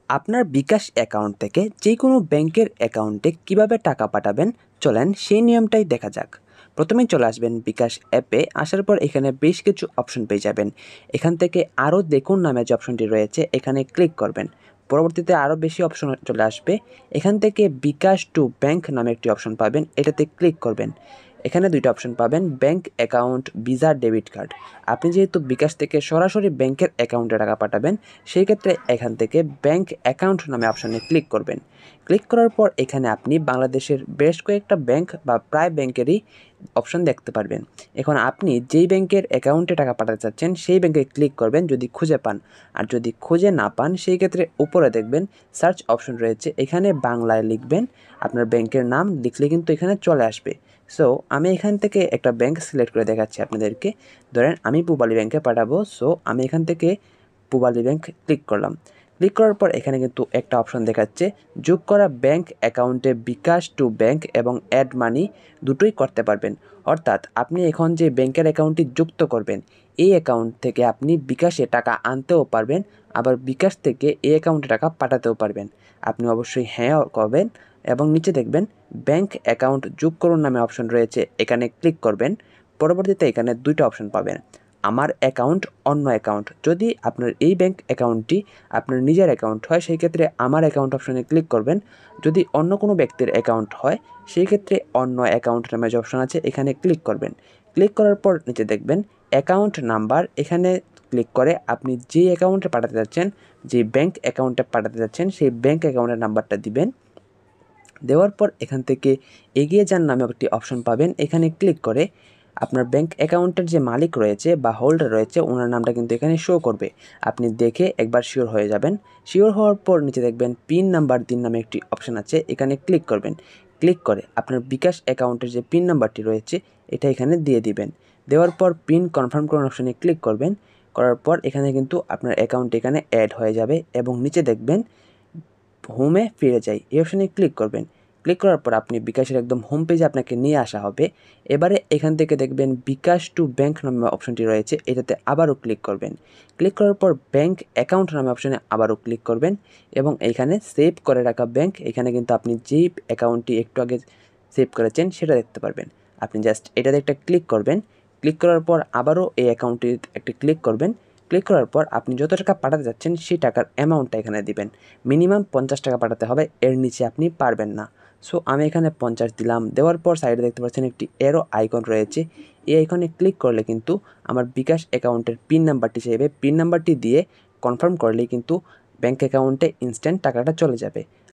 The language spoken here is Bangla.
আপনার বিকাশ অ্যাকাউন্ট থেকে যে কোনো ব্যাংকের অ্যাকাউন্টে কিভাবে টাকা পাঠাবেন চলেন সেই নিয়মটাই দেখা যাক। প্রথমেই চলে আসবেন বিকাশ অ্যাপে। আসার পর এখানে বেশ কিছু অপশন পেয়ে যাবেন। এখান থেকে আরও দেখুন নামে যে অপশনটি রয়েছে এখানে ক্লিক করবেন। পরবর্তীতে আরও বেশি অপশন চলে আসবে। এখান থেকে বিকাশ টু ব্যাংক নামে একটি অপশন পাবেন, এটাতে ক্লিক করবেন। এখানে দুইটা অপশন পাবেন, bank account, visa, debit card. আপনি যেহেতু বিকাশ থেকে সরাসরি ব্যাংকের অ্যাকাউন্টে টাকা পাঠাবেন, সেই ক্ষেত্রে এখান থেকে ব্যাংক অ্যাকাউন্ট নামে অপশনে ক্লিক করবেন। ক্লিক করার পর এখানে আপনি বাংলাদেশের বেশ কয়েকটা ব্যাংক বা প্রায় ব্যাংকেরই অপশন দেখতে পারবেন। এখন আপনি যেই ব্যাংকের অ্যাকাউন্টে টাকা পাঠাতে চাচ্ছেন সেই ব্যাংকে ক্লিক করবেন যদি খুঁজে পান। আর যদি খুঁজে না পান সেই ক্ষেত্রে উপরে দেখবেন সার্চ অপশন রয়েছে, এখানে বাংলায় লিখবেন। আপনার ব্যাংকের নাম লিখলে কিন্তু এখানে চলে আসবে। সো আমি এখান থেকে একটা ব্যাংক সিলেক্ট করে দেখাচ্ছি আপনাদেরকে। ধরেন আমি পূবালী ব্যাংকে পাঠাবো। সো আমি এখান থেকে পূবালী ব্যাংক ক্লিক করলাম। ক্লিক করার পর এখানে কিন্তু একটা অপশন দেখাচ্ছে, যোগ করা ব্যাংক অ্যাকাউন্টে বিকাশ টু ব্যাংক এবং অ্যাড মানি দুটোই করতে পারবেন। অর্থাৎ আপনি এখন যে ব্যাংকের অ্যাকাউন্টটি যুক্ত করবেন এই অ্যাকাউন্ট থেকে আপনি বিকাশে টাকা আনতেও পারবেন, আবার বিকাশ থেকে এই অ্যাকাউন্টে টাকা পাঠাতেও পারবেন। আপনি অবশ্যই হ্যাঁ করবেন এবং নিচে দেখবেন ব্যাংক অ্যাকাউন্ট যোগ করুন নামে অপশন রয়েছে, এখানে ক্লিক করবেন। পরবর্তীতে এখানে দুইটা অপশন পাবেন, আমার অ্যাকাউন্ট, অন্য অ্যাকাউন্ট। যদি আপনার এই ব্যাংক অ্যাকাউন্টটি আপনার নিজের অ্যাকাউন্ট হয় সেই ক্ষেত্রে আমার অ্যাকাউন্ট অপশনে ক্লিক করবেন। যদি অন্য কোনো ব্যক্তির অ্যাকাউন্ট হয় সেই ক্ষেত্রে অন্য অ্যাকাউন্ট নামে যে অপশন আছে এখানে ক্লিক করবেন। ক্লিক করার পর নিচে দেখবেন অ্যাকাউন্ট নাম্বার, এখানে ক্লিক করে আপনি যে অ্যাকাউন্টে পাঠাতে যাচ্ছেন, যে ব্যাংক অ্যাকাউন্টে পাঠাতে যাচ্ছেন সেই ব্যাংক অ্যাকাউন্টের নাম্বারটা দিবেন। দেওয়ার পর এখান থেকে এগিয়ে যান নামে একটি অপশন পাবেন, এখানে ক্লিক করে আপনার ব্যাংক অ্যাকাউন্টের যে মালিক রয়েছে বা হোল্ডার রয়েছে ওনার নামটা কিন্তু এখানে শো করবে। আপনি দেখে একবার শিওর হয়ে যাবেন। শিওর হওয়ার পর নিচে দেখবেন পিন নাম্বার দিন নামে একটি অপশন আছে, এখানে ক্লিক করবেন। ক্লিক করে আপনার বিকাশ অ্যাকাউন্টের যে পিন নাম্বারটি রয়েছে এটা এখানে দিয়ে দিবেন। দেওয়ার পর পিন কনফার্ম করুন অপশনে ক্লিক করবেন। করার পর এখানে কিন্তু আপনার অ্যাকাউন্ট এখানে অ্যাড হয়ে যাবে এবং নিচে দেখবেন হোমে ফিরে যাই এই অপশনে ক্লিক করবেন। ক্লিক করার পর আপনি বিকাশের একদম হোম পেজে আপনাকে নিয়ে আসা হবে। এবারে এখান থেকে দেখবেন বিকাশ টু ব্যাংক নামে অপশনটি রয়েছে, এটাতে আবারও ক্লিক করবেন। ক্লিক করার পর ব্যাংক অ্যাকাউন্ট নামে অপশনে আবারও ক্লিক করবেন এবং এইখানে সেভ করে রাখা ব্যাংক, এখানে কিন্তু আপনি যেই অ্যাকাউন্টটি একটু আগে সেভ করেছেন সেটা দেখতে পারবেন। আপনি জাস্ট এটাতে একটা ক্লিক করবেন। ক্লিক করার পর আবারও এই অ্যাকাউন্টটি একটা ক্লিক করবেন। ক্লিক করার পর আপনি যত টাকা পাঠাতে যাচ্ছেন সেই টাকার অ্যামাউন্টটা এখানে দিবেন। মিনিমাম 50 টাকা পাঠাতে হবে, এর নিচে আপনি পারবেন না। সো আমি এখানে 50 দিলাম। দেওয়ার পর সাইডে দেখতে পাচ্ছেন একটি এরো আইকন রয়েছে, এই আইকনে ক্লিক করলে কিন্তু আমার বিকাশ অ্যাকাউন্টের পিন নাম্বারটি চাইবে। পিন নাম্বারটি দিয়ে কনফার্ম করলেই কিন্তু ব্যাঙ্ক অ্যাকাউন্টে ইনস্ট্যান্ট টাকাটা চলে যাবে।